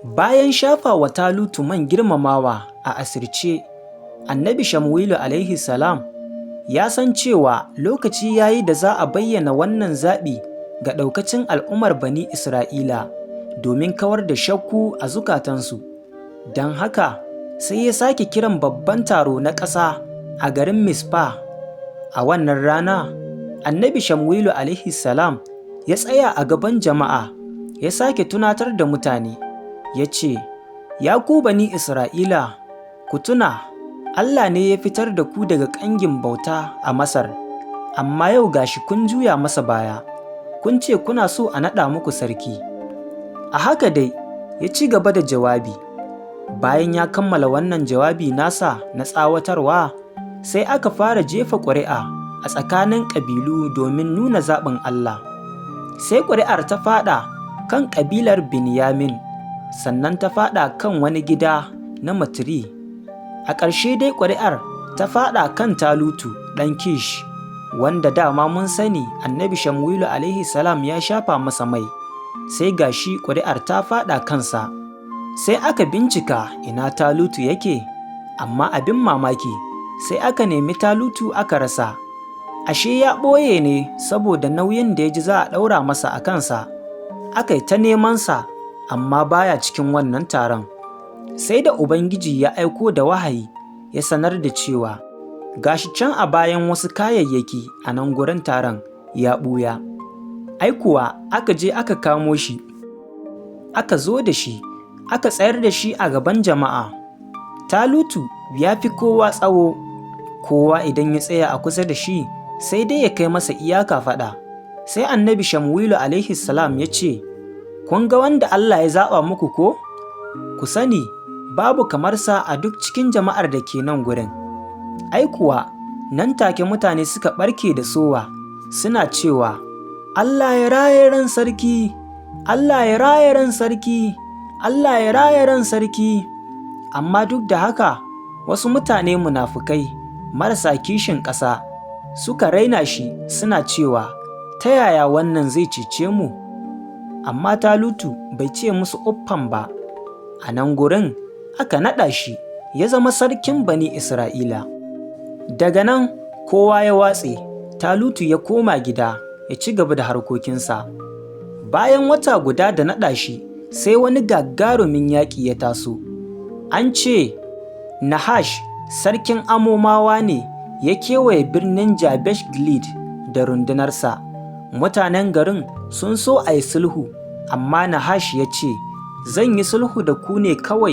Bayan shafa wa Talutu man girmamawa a asirce, Annabi Shamwilu alaihi salam ya san cewa lokaci ya yi da za a bayyana wannan zaɓi ga ɗaukacin al'ummar Bani Isra'ila domin kawar da shakku a zukatansu. Don haka sai ya sake kiran babban taro na ƙasa a garin Mispa. A wannan rana, Annabi Shamwilu alaihi salam ya tsaya a gaban jama'a ya sake tunatar da mutane. Ya ce, “Ya ku Bani Isra'ila, ku tuna, Allah ne ya fitar da ku daga ƙangin bauta a Masar, amma yau gashi kun juya masa baya, kun ce kuna so a naɗa muku sarki.” A haka dai, ya ci gaba da jawabi. Bayan ya kammala wannan jawabi nasa na tsawatarwa, sai aka fara jefa ƙuri'a a tsakanin ƙabilu domin nuna zaɓin Allah. Sai ƙuri'ar ta faɗa kan ƙabilar Binyamin, sannan ta faɗa kan wani gida na Matri. A ƙarshe dai ƙuri'ar ta faɗa kan Talutu ɗan Kish, wanda dama mun sani Annabi Shamwilu alaihi salam ya shafa masa mai. Sai gashi ƙuri'ar ta faɗa kansa. Sai aka bincika ina Talutu yake, amma abin mamaki sai aka nemi Talutu aka rasa. Ashe ya ɓoye ne saboda nauyin da ya ji za a ɗaura masa a kansa. Aka yi ta nemansa, amma baya cikin wannan taron. Sai da Ubangiji ya aiko da wahayi ya sanar da cewa gashi can a bayan wasu kayayyaki a nan gurin taron ya ɓuya. Ai kuwa aka je aka kamo shi, aka zo da shi, aka tsayar da shi a gaban jama'a. Talutu ya fi kowa tsawo, kowa idan ya tsaya a kusa da shi sai dai ya kai masa iyaka faɗa. Sai Annabi Shamwilu alaihi salam ya ce, “Kun ga wanda Allah ya zaɓa muku ko? Ku sani babu kamar sa a duk cikin jama'ar da ke nan gurin.” Ai kuwa nan take mutane suka ɓarke da sowa suna cewa, “Allah ya raye ran sarki! Allah ya raye ran sarki! Allah ya raye ran sarki!” Amma duk da haka wasu mutane munafukai marasa kishin ƙasa suka raina shi suna cewa, “Ta yaya wannan zai cece mu?” Amma Talutu bai ce musu uffam ba. A nan gurin aka naɗa shi ya zama sarkin Bani Isra'ila. Daga nan kowa ya watse, Talutu ya koma gida ya ci gaba da harkokinsa. Bayan wata guda da naɗa shi, sai wani gagarumin yaƙi ya taso. An ce Nahash sarkin Amomawa ne ya kewaye birnin Jabesh Gilead da rundunarsa. Mutanen garin sun so a yi sulhu, amma Nahash ya ce, “Zan yi sulhu da ku ne kawai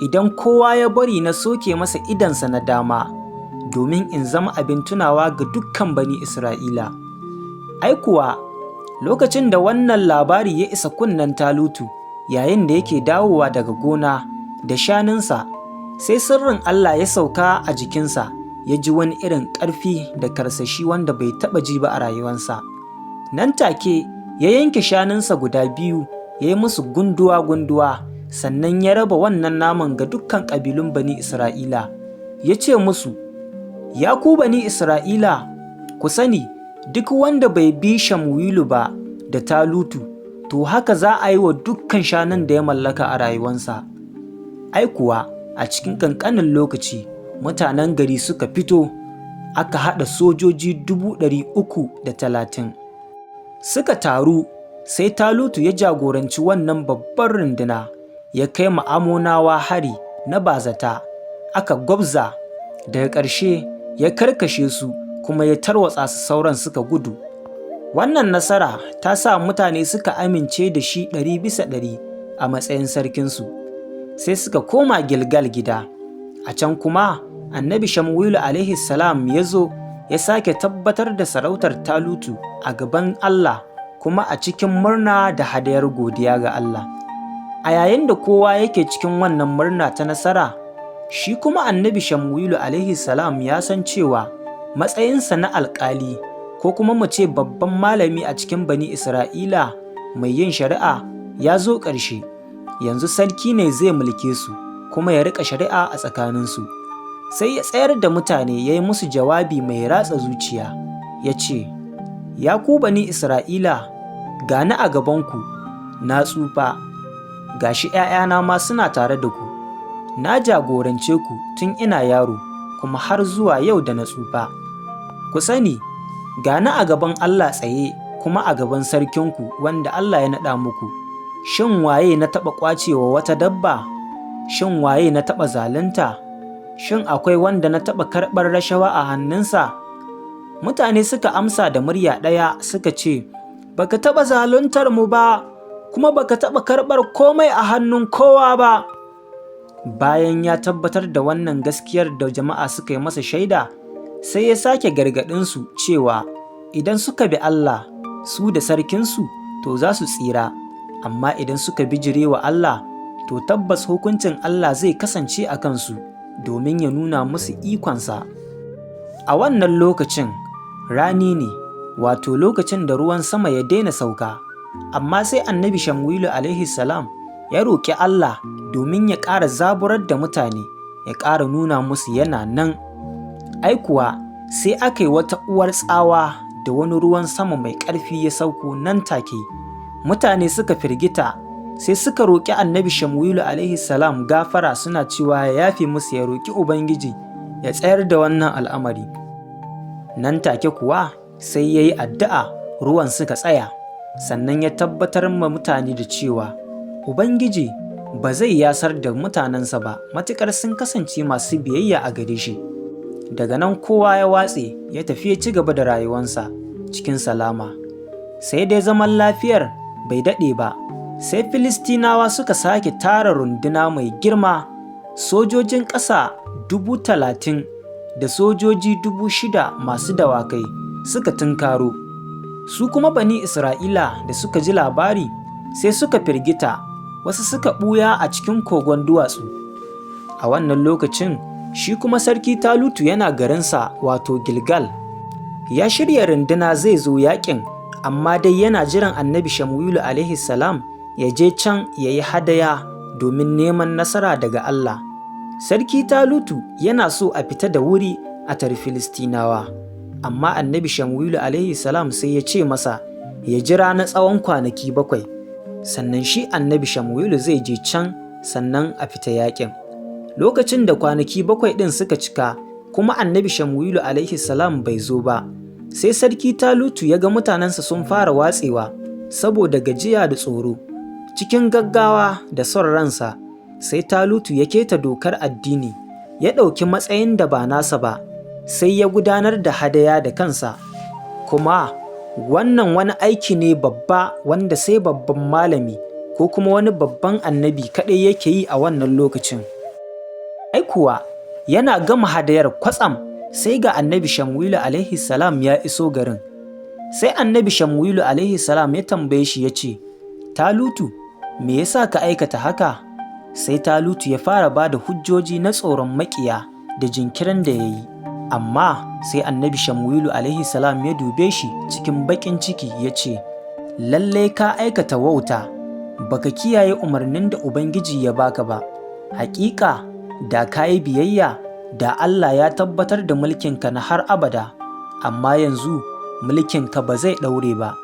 idan kowa ya bari na soke masa idonsa na dama, domin in zama abin tunawa ga dukkan Bani Isra'ila.” Ai kuwa, lokacin da wannan labari ya isa kunnen Talutu yayin da yake dawowa daga gona da shanunsa, sai sirrin Allah ya sauka a jikinsa, ya ji wani irin ƙarfi da karsashi wanda bai taɓa ji ba a rayuwarsa. Nan take ya yanke shanunsa guda biyu, ya yi musu gunduwa-gunduwa, sannan ya raba wannan naman ga dukkan ƙabilun Bani Isra'ila. Ya ce musu, “Ya ku Bani Isra'ila, ku sani duk wanda bai bi Shamwilu ba da Talutu, to haka za a yi wa dukkan shanun da ya mallaka a rayuwarsa.” Ai kuwa a cikin ƙanƙanin lokaci mutanen gari suka fito, aka haɗa sojoji 330,000. Suka taru, sai Talutu ya jagoranci wannan babbar runduna, ya kai ma Amonawa hari na bazata, aka gwabza, daga ƙarshe ya karkashe su kuma ya tarwatsa su, sauran suka gudu. Wannan nasara ta sa mutane suka amince da shi 100% a matsayin sarkinsu. Sai suka koma Gilgal gida. A can kuma Annabi Shamwilu alaihi salam ya zo ya sake tabbatar da sarautar Talutu a gaban Allah, kuma a cikin murna da hadayar godiya ga Allah. A yayin da kowa yake cikin wannan murna ta nasara, shi kuma Annabi Shamwilu alaihi salam ya san cewa matsayinsa na alƙali, ko kuma mu ce babban malami a cikin Bani Isra'ila mai yin shari'a, ya zo ƙarshe. Yanzu sarki ne zai mulke su kuma ya riƙa shari'a a tsakaninsu. Sai ya tsayar da mutane ya yi musu jawabi mai ratsa zuciya. Ya ce, “Ya ku Bani Isra'ila, gani a gabanku, na tsufa, gashi ‘ya'yana ma suna tare da ku, na jagorance ku tun ina yaro kuma har zuwa yau da na tsufa. Ku sani, gani a gaban Allah tsaye kuma a gaban sarkinku wanda Allah ya naɗa muku. Shin waye na taɓa ƙwacewa wata dabba? Shin waye na taɓa zalunta? Shin akwai wanda na taɓa karɓar rashawa a hannunsa? Mutane suka amsa da murya ɗaya suka ce, baka taɓa zaluntar mu ba, kuma baka taɓa karɓar komai a hannun kowa ba. Bayan ya tabbatar da wannan gaskiyar da jama'a suka yi masa shaida, sai ya sake gargaɗinsu cewa idan suka bi Allah su da sarkinsu to za su tsira, amma idan suka bijire wa Allah to tabbas hukuncin Allah zai kasance a kansu domin ya nuna musu ikonsa. A wannan lokacin rani ne, wato lokacin da ruwan sama ya daina sauka, amma sai annabi Shamwilu alaihi salam ya roƙi Allah domin ya ƙara zaburar da mutane, ya ƙara nuna musu yana nan. Ai kuwa sai aka yi wata uwar tsawa da wani ruwan sama mai ƙarfi ya sauko nan take. Mutane suka firgita, sai suka roƙi annabi Shamwilu alaihi salam gafara suna cewa ya yafe musu, ya roƙi Ubangiji ya tsayar da wannan al'amari. Nan take kuwa sai ya yi addu'a ruwan suka tsaya, sannan ya tabbatar ma mutane da cewa Ubangiji ba zai yasar da mutanensa ba matuƙar sun kasance masu biyayya a gare shi. Daga nan kowa ya watse ya tafi ya ci gaba da rayuwansa cikin salama. Sai dai zaman lafiyar bai daɗe ba, sai Filistinawa suka sake tara runduna mai girma, sojojin ƙasa 30,000 da sojoji 6,000 masu dawakai suka tunkaro. Su kuma Bani Isra'ila da suka ji labari sai suka firgita, wasu suka ɓuya a cikin kogon duwatsu. A wannan lokacin shi kuma sarki Talutu yana garinsa wato Gilgal. Ya shirya runduna zai zo yaƙin, amma dai yana jiran annabi Shamwilu alaihi salam ya je can ya yi hadaya domin neman nasara daga Allah. Sarki Talutu yana so a fita da wuri a tari Filistinawa, amma annabi Shamwilu alaihi salam sai ya ce masa ya jira na tsawon kwanaki 7, sannan shi annabi Shamwilu zai je can sannan a fita yaƙin. Lokacin da kwanaki 7 ɗin suka cika kuma annabi Shamwilu alaihi salam bai zo ba, sai sarki Talutu ya ga mutanensa sun fara watsewa saboda gajiya da tsoro. Cikin gaggawa da son ransa, sai Talutu ya keta dokar addini, ya ɗauki matsayin da ba nasa ba, sai ya gudanar da hadaya da kansa. Kuma wannan wani aiki ne babba wanda sai babban malami ko kuma wani babban annabi kaɗai yake yi a wannan lokacin. Ai kuwa yana gama hadayar kwatsam sai ga annabi Shamwilu alaihi salam ya iso garin. Sai annabi Shamwilu alaihi salam ya tambaye shi ya ce, Talutu, me yasa ka aikata haka? Sai Talutu ya fara ba da hujjoji na tsoron maƙiya da jinkirin da ya yi. Amma sai annabi Shamwilu alaihi salam ya dube shi cikin baƙin ciki ya ce, lallai ka aikata wauta, baka kiyaye umarnin da Ubangiji ya baka ba. Hakika da ka yi biyayya, da Allah ya tabbatar da mulkinka na har abada, amma yanzu mulkinka ba zai ɗaure ba.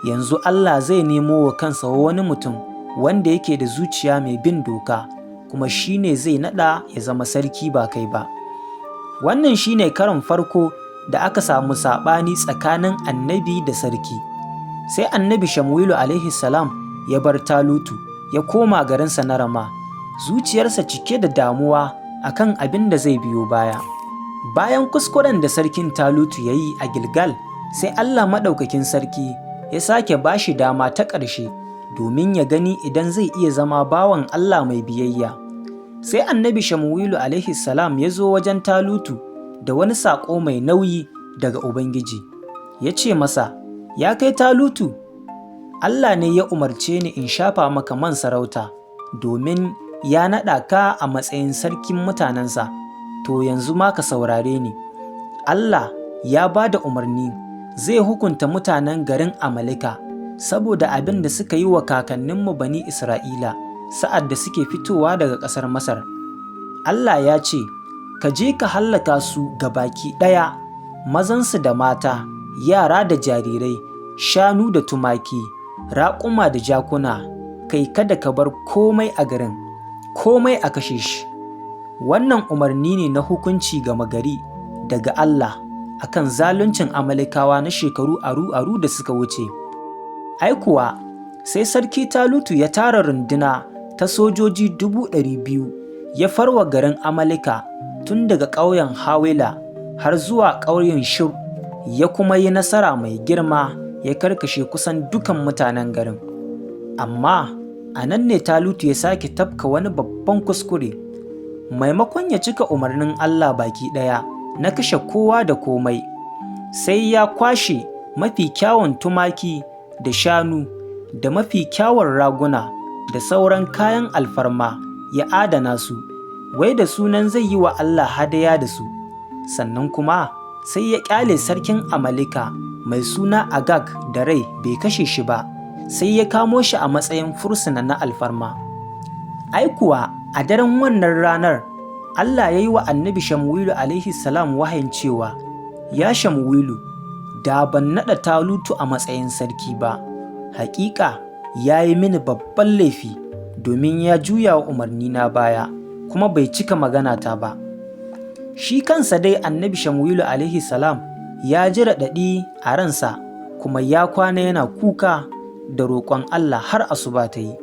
Yanzu Allah zai nemo wa kansa wani mutum wanda yake da zuciya mai bin doka, kuma shi ne zai naɗa ya zama sarki ba kai ba. Wannan shi ne karon farko da aka samu saɓani tsakanin annabi da sarki. Sai annabi Shamwilu alaihi salam ya bar Talutu ya koma garinsa na Rama, zuciyarsa cike da damuwa akan abin da zai biyo baya. Bayan kuskuren da sarkin Talutu ya yi a Gilgal, sai Allah maɗaukakin sarki ya sake ba shi dama ta ƙarshe domin ya gani idan zai iya zama bawan Allah mai biyayya. Sai annabi Shamwilu alaihi salam ya zo wajen Talutu da wani saƙo mai nauyi daga Ubangiji. Ya ce masa, ya kai Talutu, Allah ne ya umarce ni in shafa maka man sarauta domin ya naɗa ka a matsayin sarkin mutanensa. To yanzu ma ka saurare ni. Allah ya ba da umarni zai hukunta mutanen garin Amalika saboda abin da suka yi wa kakanninmu Bani Isra'ila sa'ad da suke fitowa daga ƙasar Masar. Allah ya ce, ka je ka hallaka su gabaki ɗaya, mazansu da mata, yara da jarirai, shanu da tumaki, raƙuma da jakuna, kai kada ka bar komai a garin, komai a kashe shi. Wannan umarni ne na hukunci gama gari daga Allah akan zaluncin Amalekawa na shekaru aru-aru da suka wuce. Ai kuwa, sai sarki Talutu ya tara runduna ta sojoji 200,000 ya farwa garin Amaleka tun daga ƙauyen Hawila har zuwa ƙauyen Shur, ya kuma yi nasara mai girma ya karkashe kusan dukan mutanen garin. Amma a nan ne Talutu ya sake tafka wani babban kuskure. Maimakon ya cika umarnin Allah baki ɗaya na kashe kowa da komai, sai ya kwashe mafi kyawun tumaki da shanu da mafi kyawun raguna da sauran kayan alfarma ya adana su, wai da sunan zai yi wa Allah hadaya da su. Sannan kuma sai ya ƙyale sarkin Amaleka mai suna Agag da rai bai kashe shi ba, sai ya kamo shi a matsayin fursuna na alfarma. Ai kuwa a daren wannan ranar Allah ya yi wa annabi Shamuwilu alaihi salam wahayin cewa, ya Shamuwilu, da ban naɗa Talutu a matsayin sarki ba, haƙiƙa ya yi mini babban laifi domin ya juya wa umarnina baya kuma bai cika maganata ba. Shi kansa dai annabi Shamuwilu alaihi salam ya ji raɗaɗi a ransa kuma ya kwana yana kuka da roƙon Allah har asuba ta yi.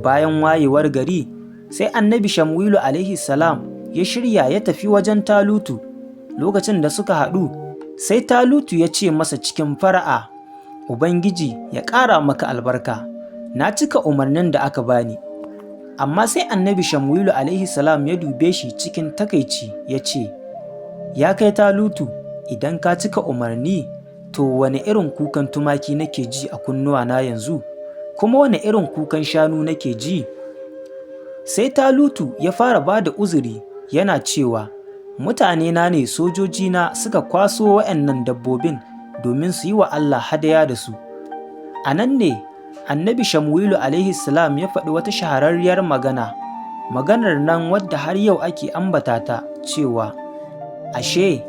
Bayan wayewar gari sai annabi Shamuwilu alaihi salam ya shirya ya tafi wajen Talutu. Lokacin da suka haɗu sai Talutu ya ce masa cikin fara'a, Ubangiji ya ƙara maka albarka, na cika umarnin da aka bani. Amma sai annabi Shamuwilu alaihi salam ya dube shi cikin takaici ya ce, ya kai Talutu, idan ka cika umarni, to wane irin kukan tumaki nake ji a kunnuwana yanzu, kuma wane irin kukan shanu nake ji? Sai Talutu ya fara ba da uzuri yana cewa, mutane na ne sojojina suka kwaso wa'annan dabbobin domin su yi wa Allah hadaya da su. A nan ne annabi Shamuwilu alaihi salam ya faɗi wata shahararriyar magana, maganar nan wadda har yau ake ambata ta cewa, ashe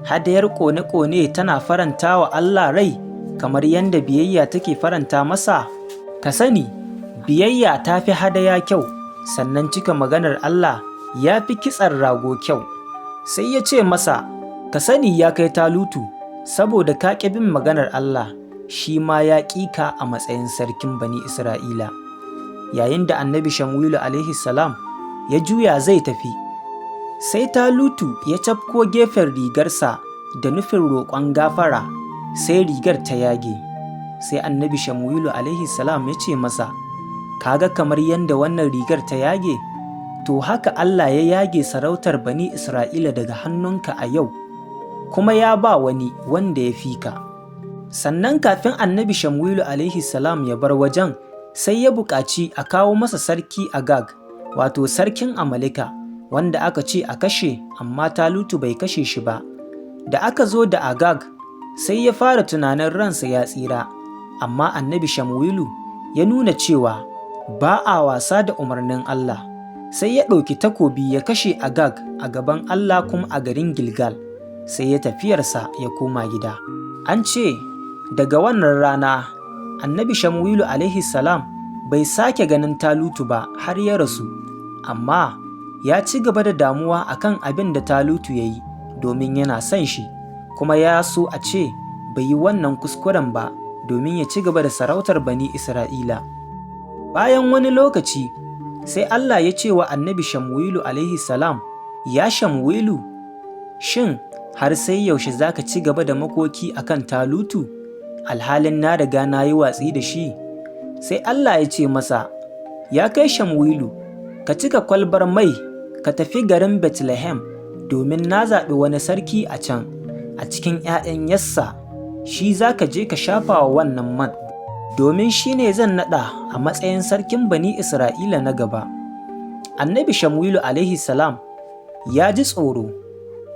hadayar ƙone-ƙone tana faranta wa Allah rai kamar yadda biyayya take faranta masa? Ka sani, biyayya ta fi hadaya kyau, sannan cika maganar Allah ya fi kitsen rago kyau. Sai ya ce masa, ka sani ya kai Talutu, saboda ka ƙi bin maganar Allah, shi ma ya ƙi ka a matsayin sarkin Bani Isra'ila. Yayin da annabi Shamuwilu alaihi salam ya juya zai tafi, sai Talutu ya cafko gefen rigarsa da nufin roƙon gafara, sai rigar ta yage. Sai annabi Shamuwilu alaihi salam ya ce masa, kaga kamar yadda wannan rigar ta yage? To haka Allah ya yage sarautar Bani Isra'ila daga hannunka a yau, kuma ya ba wani wanda ya fi ka. Sannan kafin annabi Shamuwilu alaihi salam ya bar wajen, sai ya buƙaci a kawo masa sarki Agag, wato sarkin Amaleka, wanda aka ce a kashe, amma Talutu bai kashe shi ba. Da aka zo da Agag, sai ya fara tunanin ransa ya tsira, amma annabi Shamuwilu ya nuna cewa ba a wasa da umarnin Allah. Sai ya ɗauki takobi ya kashe Agag a gaban Allah kuma a garin Gilgal, sai ya tafiyarsa ya koma gida. An ce, daga wannan rana, annabi Shamuwilu alaihi salam bai sake ganin Talutu ba har ya rasu, amma ya ci gaba da damuwa akan abin da Talutu ya yi domin yana son shi, kuma ya so a ce bai yi wannan kuskuren ba domin ya ci gaba da sarautar Bani Isra'ila. Bayan wani lokaci, sai Allah ya ce wa annabi Shamuwilu alaihi salam, ya Shamuwilu, shin har sai yaushe za ka ci gaba da makoki akan Talutu, alhalin na riga na yi watsi da shi? Sai Allah ya ce masa, ya kai Shamuwilu, ka cika kwalbar mai ka tafi garin Bethlehem, domin na zaɓi wani sarki a can, a cikin ‘ya'yan Yassa, shi za ka je ka shafa wa wannan man, domin shi ne zan naɗa a matsayin sarkin Bani Isra'ila na gaba. Annabi Shamuwilu alaihi salam ya ji tsoro,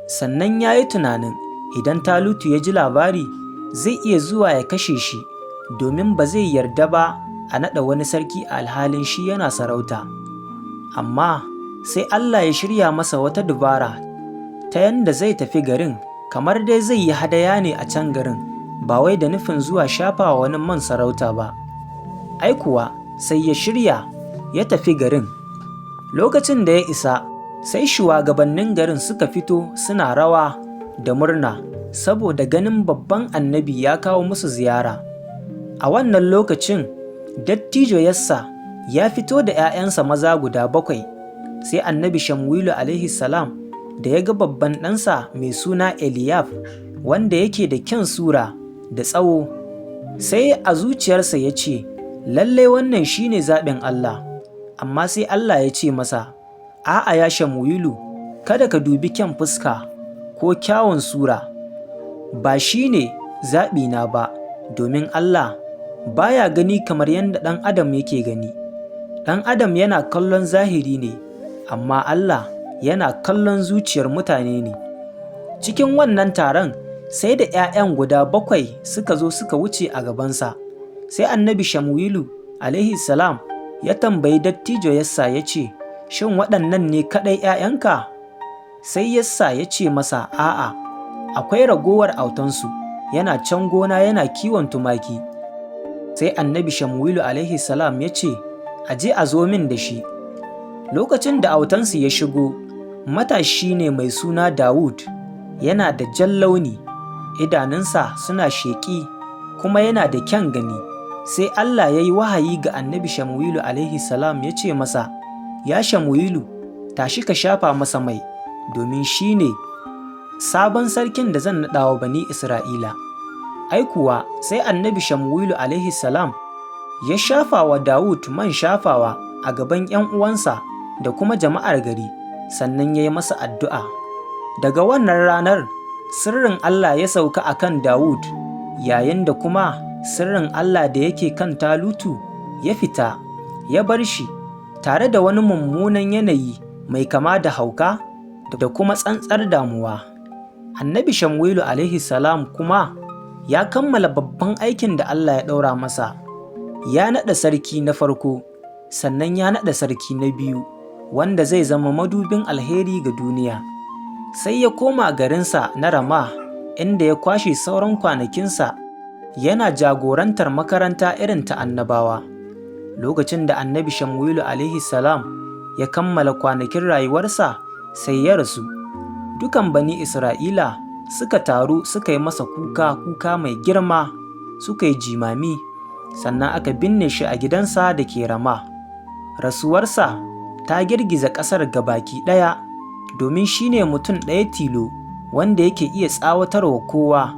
sannan ya yi tunanin idan Talutu ya ji labari zai iya zuwa ya kashe shi, domin ba zai yarda ba a naɗa wani sarki a alhalin shi yana sarauta. Amma sai Allah ya shirya masa wata dubara ta yanda zai tafi garin kamar dai zai yi hadaya ne a can garin, ba wai da nufin zuwa shafa wani man sarauta ba. Ai kuwa sai ya shirya ya tafi garin. Lokacin da ya isa, sai shugabannin garin suka fito suna rawa da murna saboda ganin babban annabi ya kawo musu ziyara. A wannan lokacin, dattijo Yassa ya fito da ‘ya'yansa maza guda 7, sai annabi Shamwilu alaihi salam da ya ga babban ɗansa mai suna Eliyab, wanda yake da kyan sura da tsawo, sai a zuciyarsa ya ce, lallai wannan shine zaɓin Allah. Amma sai Allah ya ce masa, a'a ya Shamwilu, kada ka dubi kyan fuska ko kyawun sura, ba shi ne zaɓina ba, domin Allah baya gani kamar yadda ɗan adam yake gani. Ɗan adam yana kallon zahiri ne, amma Allah yana kallon zuciyar mutane ne. Cikin wannan taron sai da ‘ya'yan guda 7 suka zo suka wuce a gabansa. Sai annabi Shamwilu alaihi salam ya tambayi dattijo Yassa ya ce, shin waɗannan ne kaɗai ‘ya'yanka? Sai Yassa ya ce masa, a'a, akwai ragowar autansu, yana can gona yana kiwon tumaki. Sai annabi Shamwilu alaihi salam ya ce, a je a zo min da shi. Lokacin da autansu ya shigo, matashi ne mai suna Dawud, yana da jan launi, idanunsa suna sheƙi kuma yana da kyan gani. Sai Allah ya yi wahayi ga annabi Shamwilu alaihi salam ya ce masa, ya Shamwilu, tashi ka shafa masa mai, domin shi ne sabon sarkin da zan naɗa wa bani Isra'ila. Ai kuwa sai annabi Shamwilu alaihi salam ya shafa wa Dawud man shafawa a gaban ‘yan uwansa da kuma jama'ar gari, sannan ya yi masa addu'a. Daga wannan ranar, sirrin Allah ya sauka a kan Dawud, yayin da kuma sirrin Allah da yake kan Talutu ya fita, ya bar shi tare da wani mummunan yanayi mai kama da hauka da kuma tsantsar damuwa. Annabi Shamwilu alaihi salam kuma ya kammala babban aikin da Allah ya ɗaura masa. Ya naɗa sarki na farko, sannan ya naɗa sarki na biyu, wanda zai zama madubin alheri ga duniya. Sai ya koma garinsa na Rama, inda ya kwashe sauran kwanakinsa yana jagorantar makaranta irin ta annabawa. Lokacin da annabi Shamwilu alaihi salam ya kammala kwanakin rayuwarsa, sai ya rasu. Dukan bani Isra'ila suka taru suka yi masa kuka mai girma, suka yi jimami, sannan aka binne shi a gidansa da ke Rama. Rasuwarsa ta girgiza ƙasar gabaki ɗaya, domin shi ne mutum ɗaya tilo wanda yake iya tsawatarwa kowa,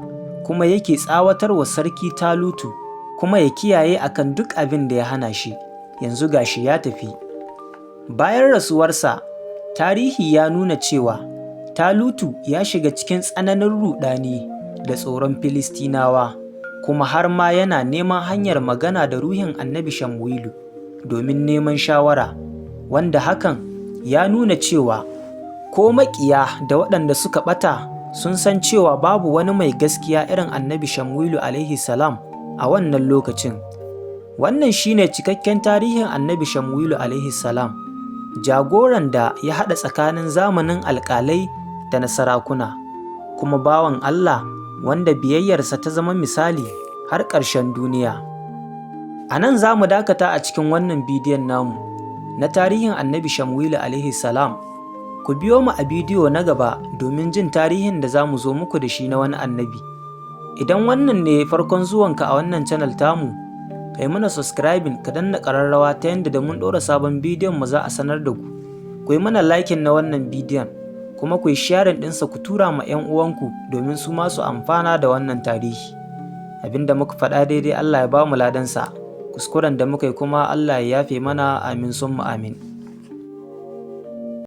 kuma yake tsawatarwa sarki Talutu, kuma ya kiyaye akan duk abin da ya hana shi. Yanzu gashi ya tafi. Bayan rasuwarsa, tarihi ya nuna cewa Talutu ya shiga cikin tsananin ruɗani da tsoron Filistinawa, kuma har ma yana neman hanyar magana da ruhin annabi Shamwilu domin neman shawara, wanda hakan ya nuna cewa ko maƙiya da waɗanda suka ɓata sun san cewa babu wani mai gaskiya irin annabi Shamwilu alaihi salam a wannan lokacin. Wannan shine cikakken tarihin annabi Shamwilu alaihi salam, jagoran da ya haɗa tsakanin zamanin alƙalai da na sarakuna, kuma bawan Allah wanda biyayyarsa ta zama misali har ƙarshen duniya. A nan za mu dakata a cikin wannan bidiyon namu na tarihin annabi Shamwilu alaihi salam. Ku biyo mu a bidiyo na gaba domin jin tarihin da za mu zo muku da shi na wani annabi. Idan wannan ne farkon zuwanka a wannan channel tamu, ka yi mana subscribing, ka danna ƙararrawa ta yadda da mun ɗora sabon bidiyon mu za a sanar da ku. Ku yi mana liking na wannan bidiyon, kuma ku yi sharing ɗinsa ku tura ma 'yan uwanku domin su ma su amfana da wannan tarihi. Abinda muka faɗa daidai Allah ya ba mu ladansa, kuskuren da muka yi kuma Allah ya yafe mana, amin summa amin.